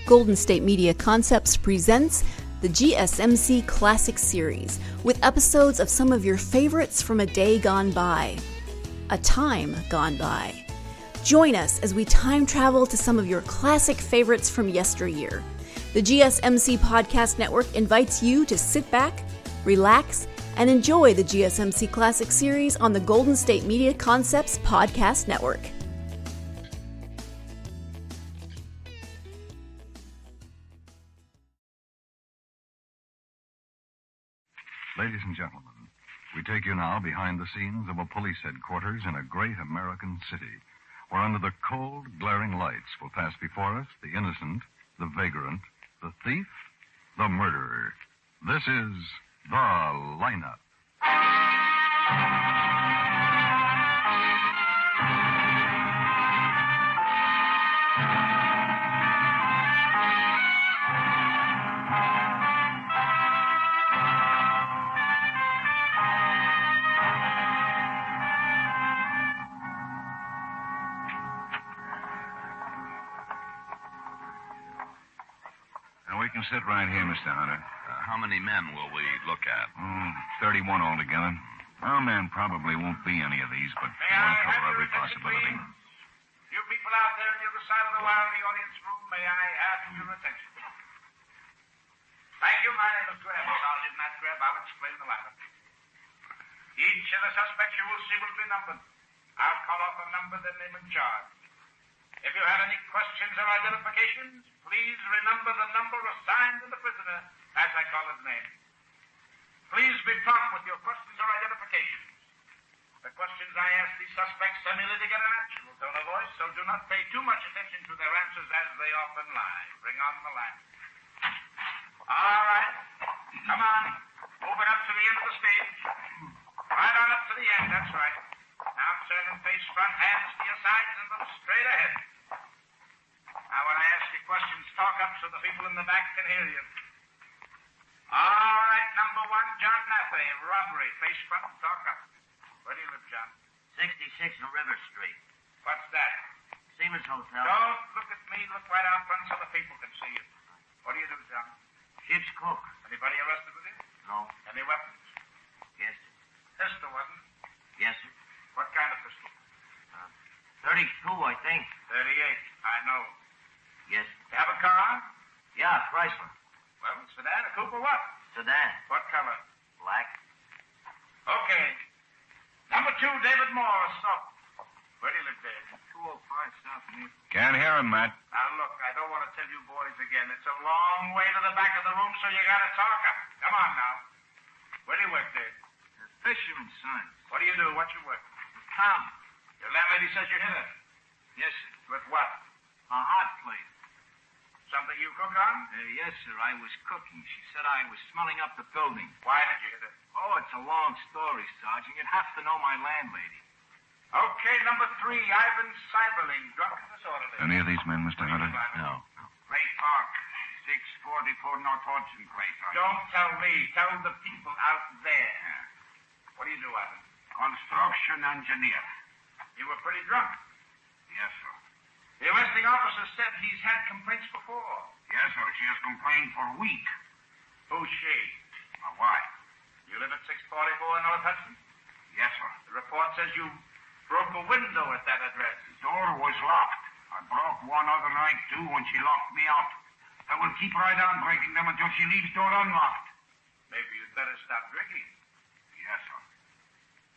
Golden State Media Concepts presents the GSMC Classics series, with episodes of some of your favorites from a day gone by, a time gone by. Join us as we time travel to some of your classic favorites from yesteryear. The GSMC Podcast Network invites you to sit back, relax, and enjoy the GSMC Classics series on the Golden State Media Concepts Podcast Network. Ladies and gentlemen, we take you now behind the scenes of a police headquarters in a great American city, where under the cold, glaring lights will pass before us the innocent, the vagrant, the thief, the murderer. This is The Lineup. We can sit right here, Mr. Hunter. How many men will we look at? 31 altogether. Our men probably won't be any of these, but we want to cover every possibility. You people out there on the other side of the wire in the audience room, may I have your attention? Thank you. My name is Grebb, Sergeant Matt Grebb. I'll explain the lineup. Each of the suspects you will see will be numbered. I'll call off a number, then name and charge. If you have any questions or identifications, please remember the number assigned to the prisoner as I call his name. Please be prompt with your questions or identifications. The questions I ask these suspects are merely to get a natural tone of voice, so do not pay too much attention to their answers as they often lie. Bring on the lamp. All right. Come on. Move it up to the end of the stage. Right on up to the end, that's right. Now turn and face front, hands to your sides, and look straight ahead. Now, when I ask you questions, talk up so the people in the back can hear you. All right, number one, John Nathey, robbery. Face front and talk up. Where do you live, John? 66 on River Street. What's that? Seaman's Hotel. Don't look at me. Look right out front so the people can see you. What do you do, John? Ship's cook. Anybody arrested with you? No. Any weapons? Yes, sir. Pistol, wasn't it? Yes, sir. What kind of pistol? 32, I think. 38. I know. Yes, sir. You have a car? Yeah, Chrysler. Well, sedan, a coupe, or what? Sedan. What color? Black. Okay. Number two, David Moore, assault. Where do you live, Dave? 205 South Main. Can't hear him, Matt. Now, look, I don't want to tell you boys again. It's a long way to the back of the room, so you got to talk up. Come on, now. Where do you work, Dave? Fisherman's son. What do you do? What's your work? Tom. Your landlady says you hit her. Yes, sir. With what? A hot plate. Something you cook on? Yes, sir. I was cooking. She said I was smelling up the building. Why did you hit her? Oh, it's a long story, Sergeant. You'd have to know my landlady. Okay, number three, Ivan Cyberling, drunk and disorderly. Any of these men, Mr. Hunter? No. Ray Park, 644 North Hodgson Place. Don't tell me. Tell the people out there. What do you do, Ivan? Construction engineer. You were pretty drunk. Yes, sir. The arresting officer said he's had complaints before. Yes, sir. She has complained for a week. Who's she? My wife. You live at 644 North Hudson? Yes, sir. The report says you broke a window at that address. The door was locked. I broke one other night, too, when she locked me out. I will keep right on breaking them until she leaves door unlocked. Maybe you'd better stop drinking. Yes, sir.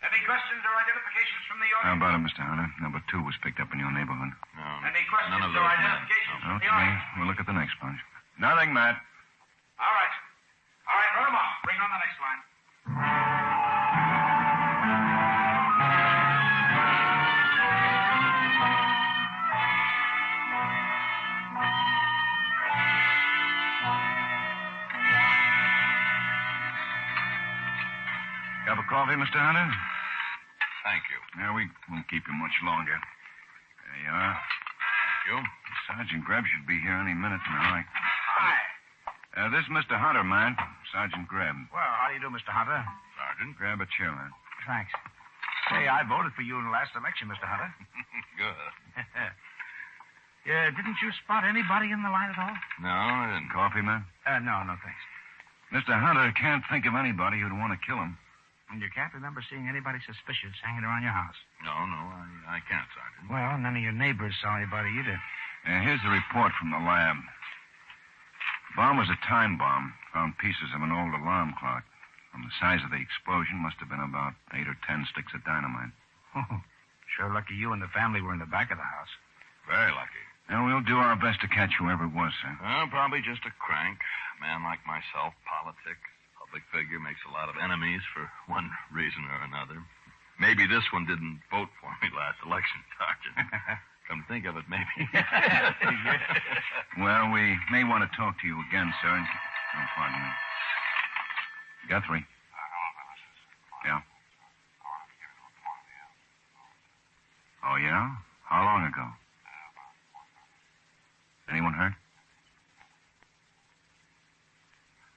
Any questions or identifications from the How audience? about it, Mr. Hunter? Number 2 was picked up in your neighborhood. No. Any questions None of or those men. identifications from the Okay, audience? we'll look at the next bunch. Nothing, Matt. All right. All right, run them off. Bring on the next line. Cup of coffee, Mr. Hunter? Thank you. Yeah, we won't keep you much longer. There you are. Thank you. Sergeant Grebb should be here any minute now. Hi. This is Mr. Hunter, man. Sergeant Grebb. Well, how do you do, Mr. Hunter? Sergeant. Grab a chair, man. Thanks. Say, I voted for you in the last election, Mr. Hunter. Good. Didn't you spot anybody in the light at all? No, I didn't. Coffee, man? No, thanks. Mr. Hunter can't think of anybody who'd want to kill him. And you can't remember seeing anybody suspicious hanging around your house? No, I can't, Sergeant. Well, none of your neighbors saw anybody either. Here's the report from the lab. The bomb was a time bomb. Found pieces of an old alarm clock. From the size of the explosion, must have been about 8 or 10 sticks of dynamite. Oh, sure lucky you and the family were in the back of the house. Very lucky. And we'll do our best to catch whoever it was, sir. Well, probably just a crank. A man like myself, politics, public figure, makes a lot of enemies for one reason or another. Maybe this one didn't vote for me last election, Sergeant. Come to think of it, maybe. Well, we may want to talk to you again, sir. Oh, pardon me. Guthrie. Yeah? Oh, yeah? How long ago? Anyone hurt?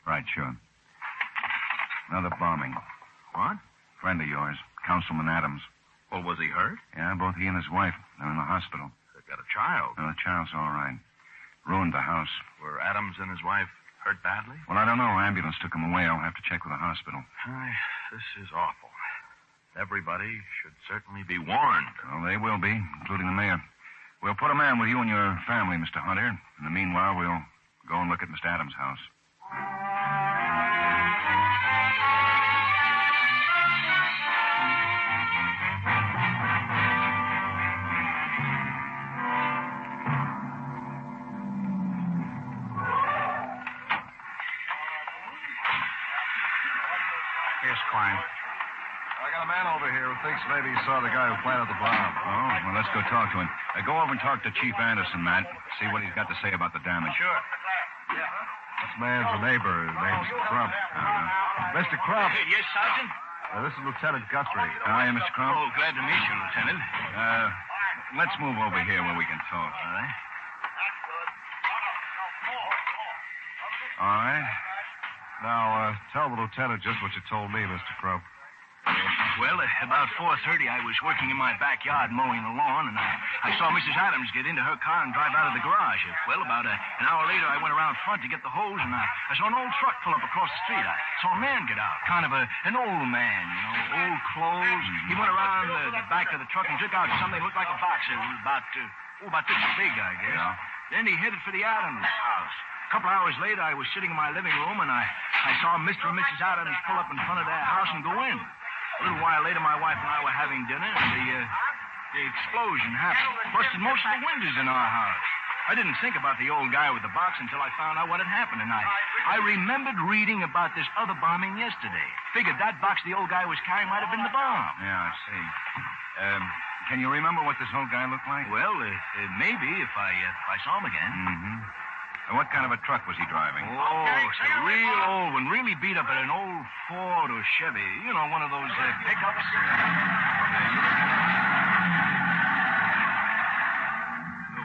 Right, sure. Another bombing. What? Friend of yours, Councilman Adams. Well, was he hurt? Yeah, both he and his wife. They're in the hospital. They've got a child. No, the child's all right. Ruined the house. Were Adams and his wife hurt badly? Well, I don't know. Ambulance took him away. I'll have to check with the hospital. This is awful. Everybody should certainly be warned. Well, they will be, including the mayor. We'll put a man with you and your family, Mr. Hunter. In the meanwhile, we'll go and look at Mr. Adams' house. Here's Klein. I got a man over here who thinks maybe he saw the guy who planted the bomb. Oh, well, let's go talk to him. Go over and talk to Chief Anderson, Matt. See what he's got to say about the damage. Sure. This man's a neighbor. His name's Crump. Mr. Crump. Yes, Sergeant? This is Lieutenant Guthrie. Hi, Mr. Crump. Oh, glad to meet you, Lieutenant. Let's move over here where we can talk. All right. All right. Now, tell the lieutenant just what you told me, Mr. Crump. Well, about 4:30, I was working in my backyard mowing the lawn, and I saw Mrs. Adams get into her car and drive out of the garage. Well, about an hour later, I went around front to get the hose, and I saw an old truck pull up across the street. I saw a man get out, kind of an old man, old clothes. He went around the back of the truck and took out something that looked like a box. It was about this big, I guess. Yeah. Then he headed for the Adams house. A couple hours later, I was sitting in my living room, and I saw Mr. and Mrs. Adams pull up in front of their house and go in. A little while later, my wife and I were having dinner, and the explosion happened. Busted most of the windows in our house. I didn't think about the old guy with the box until I found out what had happened, and I remembered reading about this other bombing yesterday. Figured that box the old guy was carrying might have been the bomb. Yeah, I see. Can you remember what this old guy looked like? Well, maybe if I saw him again. Mm-hmm. What kind of a truck was he driving? Oh, it's a real old one. Really beat up at an old Ford or Chevy. You know, one of those pickups.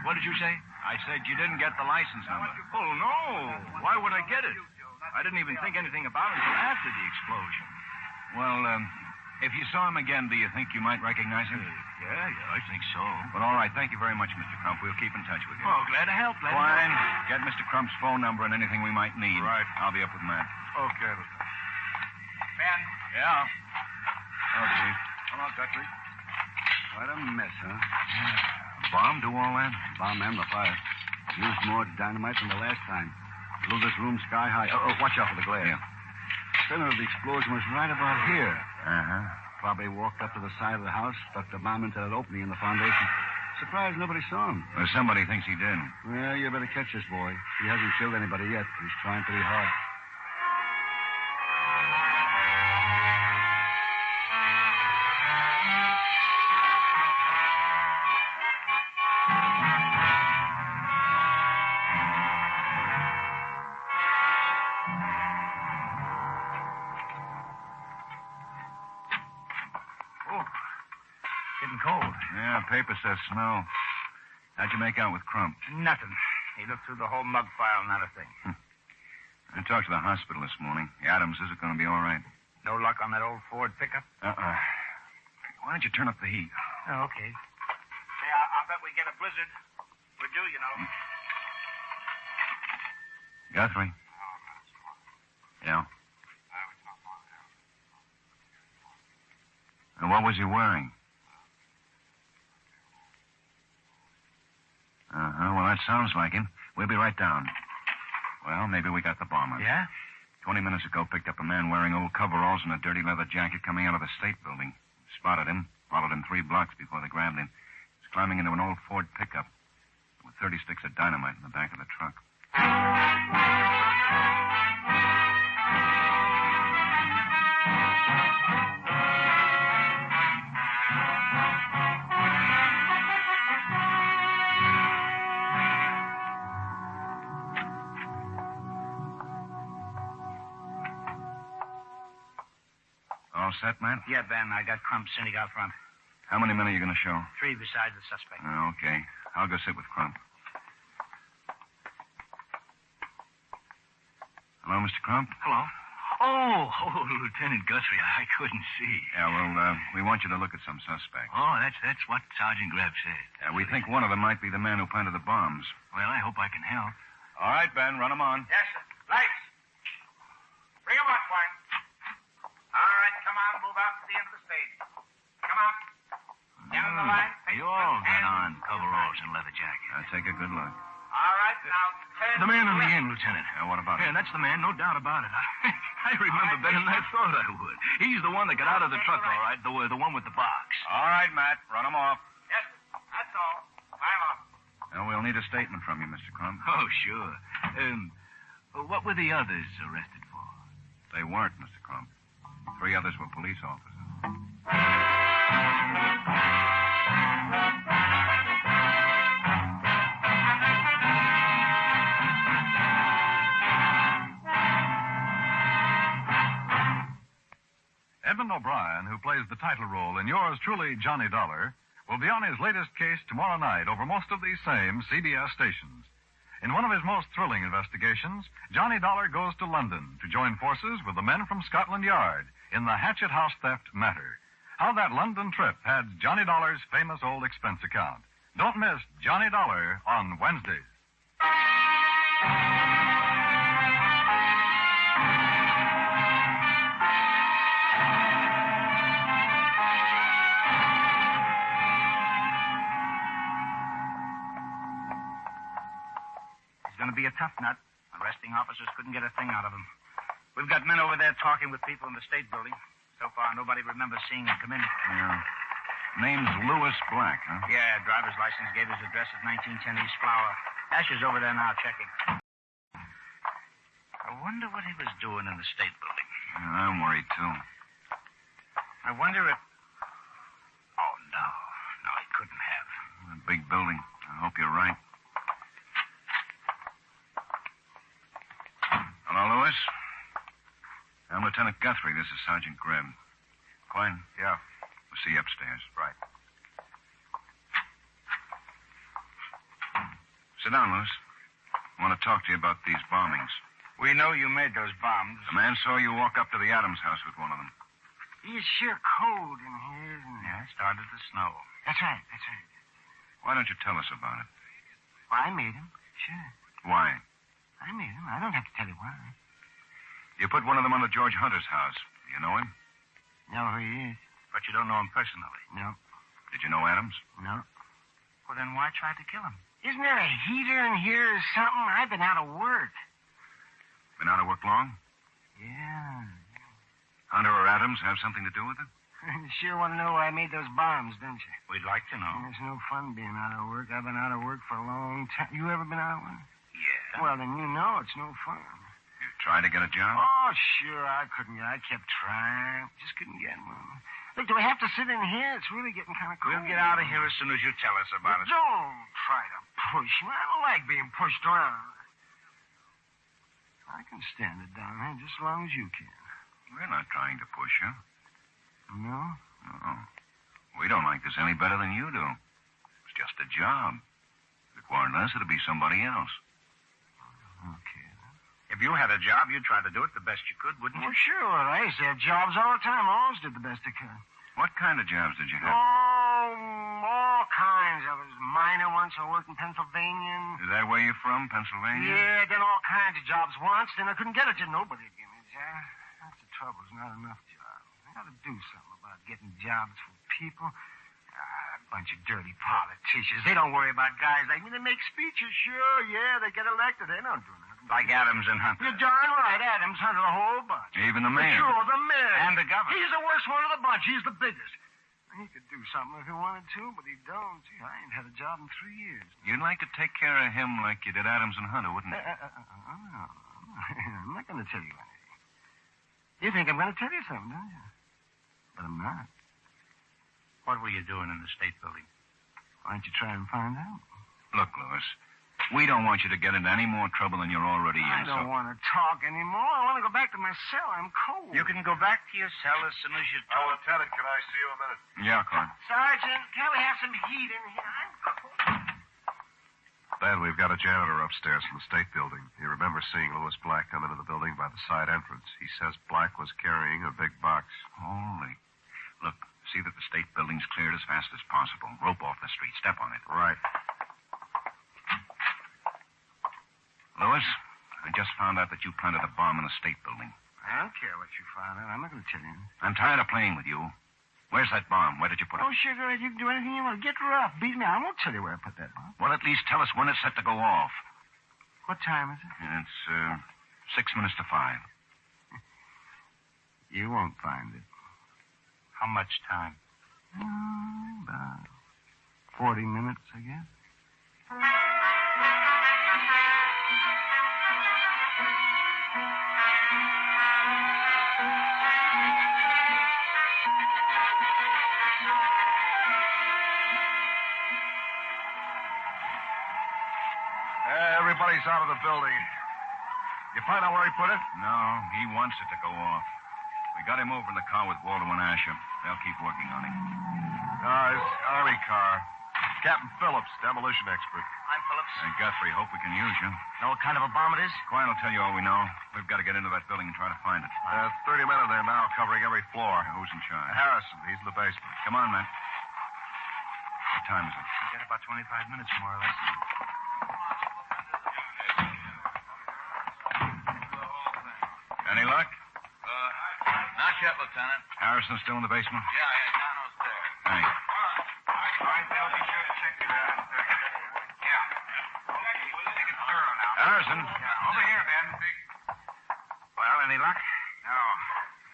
What did you say? I said you didn't get the license number. Oh, no. Why would I get it? I didn't even think anything about it until after the explosion. Well, if you saw him again, do you think you might recognize him? Yeah, I think so. Well, all right. Thank you very much, Mr. Crump. We'll keep in touch with you. Oh, glad to help. Fine. Get Mr. Crump's phone number and anything we might need. Right. I'll be up with Matt. Okay. Ben. Yeah. Oh, Chief. Hello, Guthrie. What a mess, huh? Bomb do all that? Bomb and the fire. Used more dynamite than the last time. Blew this room sky high. Oh, watch out for the glare. Yeah. Center of the explosion was right about here. Uh-huh. Probably walked up to the side of the house, stuck the bomb into that opening in the foundation. Surprised nobody saw him. Well, somebody thinks he did. Well, you better catch this boy. He hasn't killed anybody yet, but he's trying pretty hard. Getting cold. Yeah, paper says snow. How'd you make out with Crump? Nothing. He looked through the whole mug file, not a thing. I talked to the hospital this morning. The Adams is going to be all right. No luck on that old Ford pickup? Why don't you turn up the heat? Oh, okay. Hey, I'll bet we get a blizzard. We're due, you know. Guthrie? Yeah? And what was he wearing? Well, that sounds like him. We'll be right down. Well, maybe we got the bomber. Yeah? 20 minutes ago, picked up a man wearing old coveralls and a dirty leather jacket coming out of the state building. Spotted him, followed him 3 blocks before they grabbed him. He's climbing into an old Ford pickup with 30 sticks of dynamite in the back of the truck. All set, Matt? Yeah, Ben. I got Crump sitting out front. How many men are you going to show? 3 besides the suspect. Okay. I'll go sit with Crump. Hello, Mr. Crump? Hello. Oh, Lieutenant Guthrie, I couldn't see. Yeah, well, we want you to look at some suspects. Oh, that's what Sergeant Grebb said. We think one of them might be the man who planted the bombs. Well, I hope I can help. All right, Ben, run them on. Yes, sir. Lights. Bring 'em on, Twine. All right, come on, move out to the end of the stage. Come on. Get in the line. You all got on coveralls and leather jackets. I'll take a good look. All right, now, turn. The man on the end, Lieutenant. Yeah, what about Yeah, him? that's the man, no doubt about it. I remember better than I thought I would. He's the one that got out of the truck, all right, the one with the box. All right, Matt, run them off. Yes, sir. That's all. File off. Well, we'll need a statement from you, Mr. Crump. Oh, sure. What were the others arrested for? They weren't, Mr. Crump. 3 others were police officers. Edmund O'Brien, who plays the title role in yours truly, Johnny Dollar, will be on his latest case tomorrow night over most of these same CBS stations. In one of his most thrilling investigations, Johnny Dollar goes to London to join forces with the men from Scotland Yard in the Hatchet House theft matter. How that London trip had Johnny Dollar's famous old expense account. Don't miss Johnny Dollar on Wednesdays. He's going to be a tough nut. Arresting officers couldn't get a thing out of him. We've got men over there talking with people in the state building. So far, nobody remembers seeing him come in. Yeah. Name's Lewis Black, huh? Yeah, driver's license gave his address at 1910 East Flower. Asher's over there now checking. I wonder what he was doing in the state building. Yeah, I'm worried, too. I wonder if... Oh, no. No, he couldn't have. A big building. I hope you're right. Hello, Lewis? I'm Lieutenant Guthrie. This is Sergeant Grebb. Klein? Yeah. We'll see you upstairs. Right. Sit down, Lewis. I want to talk to you about these bombings. We know you made those bombs. A man saw you walk up to the Adams house with one of them. It's sure cold in here, isn't it? Yeah, it started to snow. That's right. Why don't you tell us about it? Well, I made him. Sure. Why? I made him. I don't have to tell you why. You put one of them under George Hunter's house. Do you know him? Know who he is. But you don't know him personally. No. Did you know Adams? No. Well, then why try to kill him? Isn't there a heater in here or something? I've been out of work. Been out of work long? Yeah. Hunter or Adams have something to do with it? You sure want to know why I made those bombs, don't you? We'd like to know. It's no fun being out of work. I've been out of work for a long time. You ever been out of work? Yeah. Well, then you know it's no fun. You tried to get a job? Oh, sure, I couldn't get. I kept trying. Just couldn't get one. Look, do we have to sit in here? It's really getting kind of cold. We'll get out of here as soon as you tell us about it. Don't try to push me. I don't like being pushed around. I can stand it down here just as long as you can. We're not trying to push you. No? No. We don't like this any better than you do. It's just a job. If it weren't us, it'd be somebody else. Okay. If you had a job, you'd try to do it the best you could, wouldn't you? Well, sure. I used to have jobs all the time. I always did the best I could. What kind of jobs did you have? Oh, all kinds of it. Miner once, I worked in Pennsylvania. Is that where you're from, Pennsylvania? Yeah, done all kinds of jobs once. Then I couldn't get a job. Nobody would give me a job. That's the trouble. It's not enough jobs. I got to do something about getting jobs for people. A bunch of dirty politicians. They don't worry about guys like me. They make speeches, sure, yeah. They get elected. They don't do nothing. Like Adams and Hunter. You're darn right. Adams Hunter, the whole bunch. Even the mayor. Sure, the mayor. And the governor. He's the worst one of the bunch. He's the biggest. He could do something if he wanted to, but he don't. Gee, I ain't had a job in 3 years. You'd like to take care of him like you did Adams and Hunter, wouldn't you? No. I'm not going to tell you anything. You think I'm going to tell you something, don't you? But I'm not. What were you doing in the state building? Why don't you try and find out? Look, Louis, we don't want you to get into any more trouble than you're already in. I don't want to talk anymore. I want to go back to my cell. I'm cold. You can go back to your cell as soon as you talk. Lieutenant, can I see you a minute? Yeah, Clark. Sergeant, can we have some heat in here? I'm cold. Ben, we've got a janitor upstairs from the state building. He remembers seeing Louis Black come into the building by the side entrance. He says Black was carrying a big box. Holy. Look, see that the state building's cleared as fast as possible. Rope off the street. Step on it. Right. Louis, I just found out that you planted a bomb in the state building. I don't care what you found out. I'm not going to tell you. I'm tired of playing with you. Where's that bomb? Where did you put it? Oh, sugar, you can do anything you want. Get rough. Beat me. I won't tell you where I put that bomb. Well, at least tell us when it's set to go off. What time is it? It's 6 minutes to 5. You won't find it. How much time? About 40 minutes, I guess. Everybody's out of the building. You find out where he put it? No, he wants it to go off. We got him over in the car with Waldo and Asher. They'll keep working on him. It's Army car. Captain Phillips, demolition expert. I'm Phillips. Hey, Guthrie, hope we can use you. Know what kind of a bomb it is? Quine will tell you all we know. We've got to get into that building and try to find it. 30 men in there now, covering every floor. Who's in charge? Harrison, he's in the basement. Come on, Matt. What time is it? We got about 25 minutes, more or less. Any luck? Not yet, Lieutenant. Harrison still in the basement? Yeah, down those stairs. Thanks. All right, Bill, be sure to check it out. Yeah. We'll take it thorough now. Harrison. Yeah, over here, Ben. Well, any luck? No.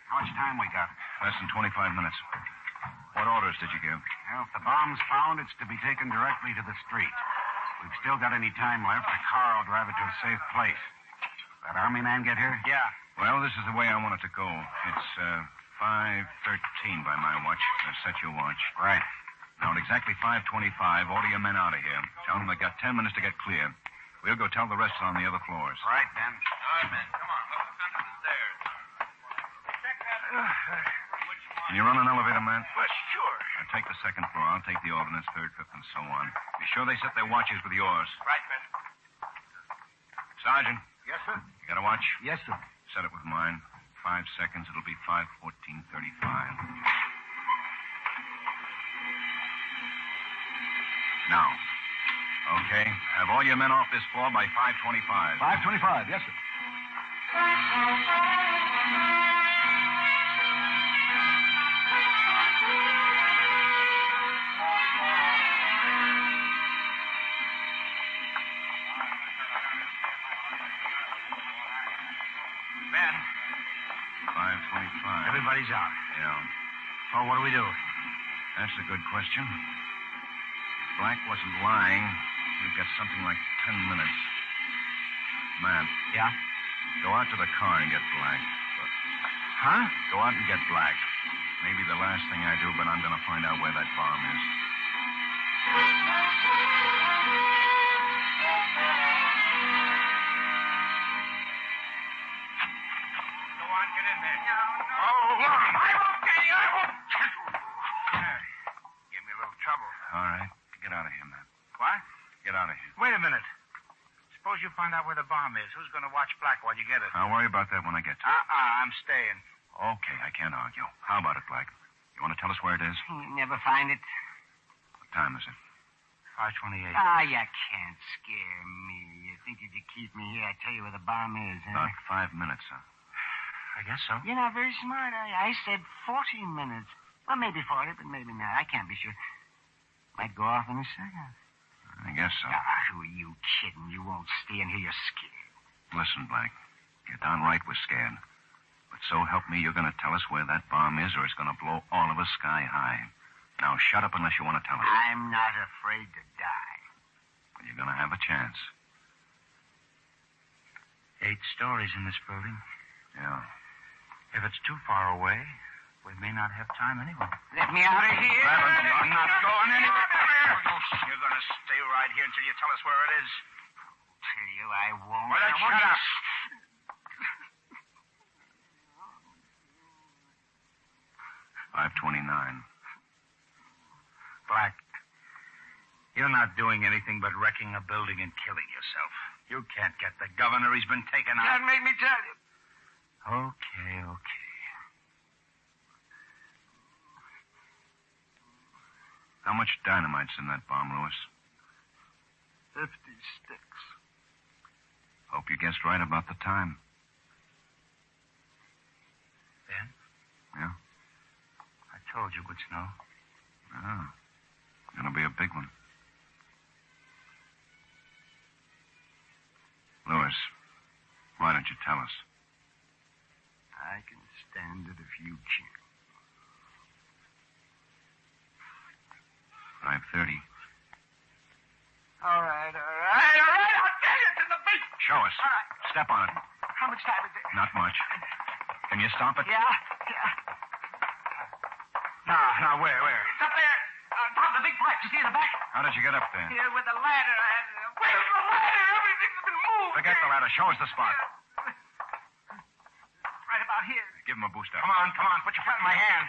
How much time we got? Less than 25 minutes. What orders did you give? Well, if the bomb's found, it's to be taken directly to the street. We've still got any time left. The car will drive it to a safe place. That Army man get here? Yeah. Well, this is the way I want it to go. It's 5:13 by my watch. Set your watch. Right. Now, at exactly 5:25, order your men out of here. Tell them they've got 10 minutes to get clear. We'll go tell the rest on the other floors. Right, Ben. All right, men, come on. Let's under the stairs. Check that. Can you run an elevator, man? Well, sure. I'll take the second floor. I'll take the ordnance, third, fifth, and so on. Be sure they set their watches with yours. Right, Ben. Sergeant, Yes, sir. you got a watch? Yes, sir. Set it with mine. 5 seconds. It'll be 5:14:35. Now. Okay. Have all your men off this floor by 5:25. 5:25. Yes, sir. Ben, 5:25. everybody's out. Yeah. So what do we do? That's a good question. Black wasn't lying. We've got something like 10 minutes. Man, Yeah? go out to the car and get Black. Huh? Go out and get Black. Maybe the last thing I do, but I'm going to find out where that bomb is. Go on, get in there. No. Oh, look. I won't get you. I won't. Give me a little trouble. All right. Get out of here, man. What? Get out of here. Wait a minute. Suppose you find out where the bomb is. Who's going to watch Black while you get it? I'll worry about that when I get to it. I'm staying. Okay, I can't argue. How about it, Black? You want to tell us where it is? Never find it. What time is it? 528. Ah, you can't scare me. You think if you keep me here, I'd tell you where the bomb is, huh? About 5 minutes, huh? I guess so. You're not very smart. I said 40 minutes. Well, maybe 40, but maybe not. I can't be sure. Might go off in a second. I guess so. Ah, who are you kidding? You won't stay in here. You're scared. Listen, Black. You're downright we're scared. But so help me, you're going to tell us where that bomb is, or it's going to blow all of us sky high. Now, shut up unless you want to tell us. I'm not afraid to die. Well, you're going to have a chance. 8 stories in this building. Yeah. If it's too far away, we may not have time anyway. Let me out of here. Grab it. You're not going anywhere. You're going to stay right here until you tell us where it is. Tell you I won't. Well, then shut up. $529. Black, you're not doing anything but wrecking a building and killing yourself. You can't get the governor. He's been taken out. That made me tell you. Okay. How much dynamite's in that bomb, Lewis? 50 sticks. Hope you guessed right about the time. Ben? Yeah? I told you it would snow. Oh. Gonna be a big one. Lewis, why don't you tell us? I can stand it if you can't. 5:30. All right. I'll tell you. It's in the beat. Show us. All right. Step on it. How much time is it? Not much. Can you stop it? Yeah. Now, where? It's up there. On top of the big pipe. You see in the back? How did you get up there? Here with the ladder. Where's the ladder? Everything's been moved. Forget the ladder. Show us the spot. Right about here. Give him a boost up. Come on. Put your foot in my hand.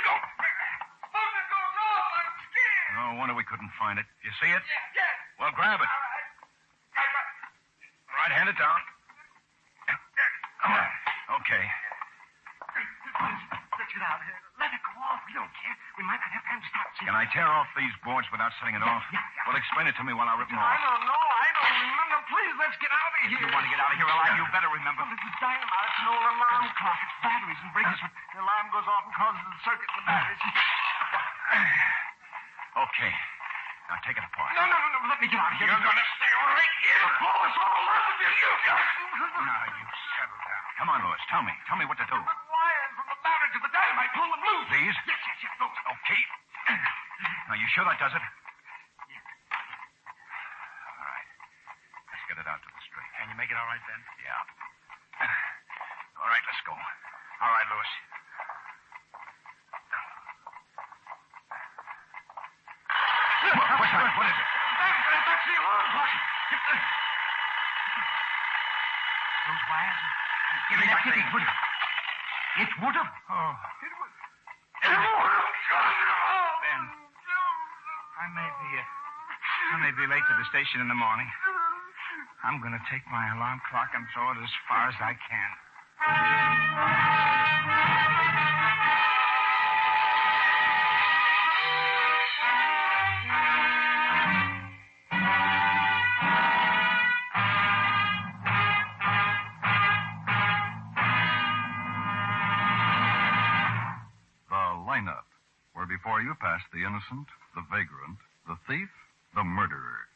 Go. No, I'm scared. No wonder we couldn't find it. You see it? Yeah. Well, grab it. All right, hand it down. Okay. Let's get out of here. Let it go off. We don't care. We might not have time to stop. Can I tear off these boards without setting it off? Yeah. Well, explain it to me while I rip them I off. don't know. Remember, please, let's get out of here. If you want to get out of here alive, you better remember. Well, this is dynamite. It's an old alarm clock. It's batteries and breakers. When the alarm goes off and causes a circuit in the batteries. Okay. Now take it apart. No. Let me get out of here. You're going to stay right here. Pull us all up with you. Now, you settle down. Come on, Lewis. Tell me what to do. The wires from the battery to the dynamite. Pull them loose. These? Yes. Those. Okay. Now, you sure that does it? All right. Let's get it out to the street. Can you make it all right, Ben? Yeah. All right, let's go. All right, Lewis. What's that? What is it? That's the alarm clock. Those wires? Give me that thing. It would have. Oh. Ben, I may be late to the station in the morning. I'm going to take my alarm clock and throw it as far as I can. Lineup, where before you pass the innocent, the vagrant, the thief, the murderer.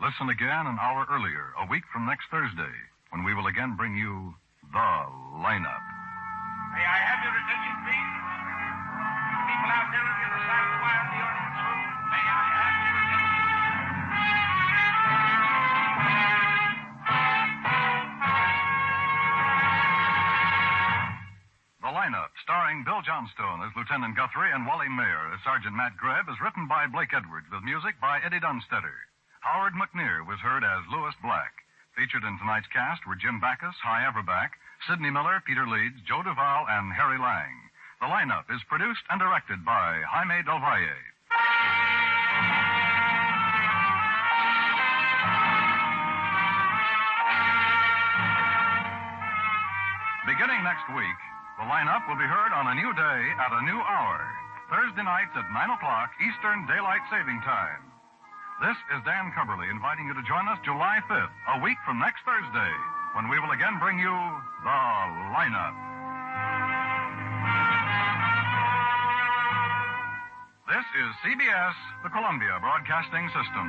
Listen again an hour earlier, a week from next Thursday, when we will again bring you The Lineup. May I have your attention, please? People out there on the other side of the wire in the audience room, may I have your The Lineup, starring Bill Johnstone as Lieutenant Guthrie and Wally Maher as Sergeant Matt Grebb, is written by Blake Edwards with music by Eddie Dunstetter. Howard McNear was heard as Lewis Black. Featured in tonight's cast were Jim Backus, Hy Averback, Sidney Miller, Peter Leeds, Joe Duvall, and Harry Lang. The Lineup is produced and directed by Jaime Del Valle. Beginning next week, The Lineup will be heard on a new day at a new hour. Thursday nights at 9 o'clock Eastern Daylight Saving Time. This is Dan Cumberly inviting you to join us July 5th, a week from next Thursday, when we will again bring you The Lineup. This is CBS, the Columbia Broadcasting System.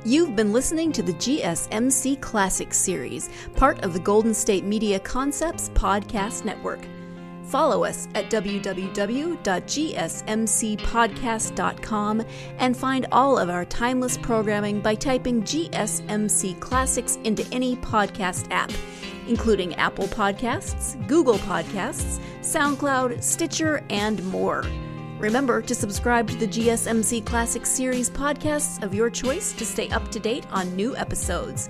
You've been listening to the GSMC Classics series, part of the Golden State Media Concepts Podcast Network. Follow us at www.gsmcpodcast.com and find all of our timeless programming by typing GSMC Classics into any podcast app, including Apple Podcasts, Google Podcasts, SoundCloud, Stitcher, and more. Remember to subscribe to the GSMC Classics series podcasts of your choice to stay up to date on new episodes.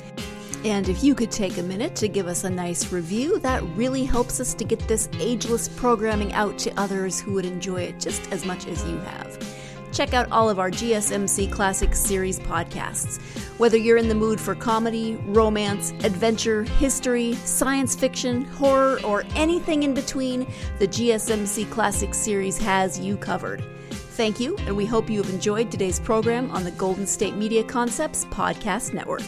And if you could take a minute to give us a nice review, that really helps us to get this ageless programming out to others who would enjoy it just as much as you have. Check out all of our GSMC Classics series podcasts. Whether you're in the mood for comedy, romance, adventure, history, science fiction, horror, or anything in between, the GSMC Classics series has you covered. Thank you, and we hope you have enjoyed today's program on the Golden State Media Concepts Podcast Network.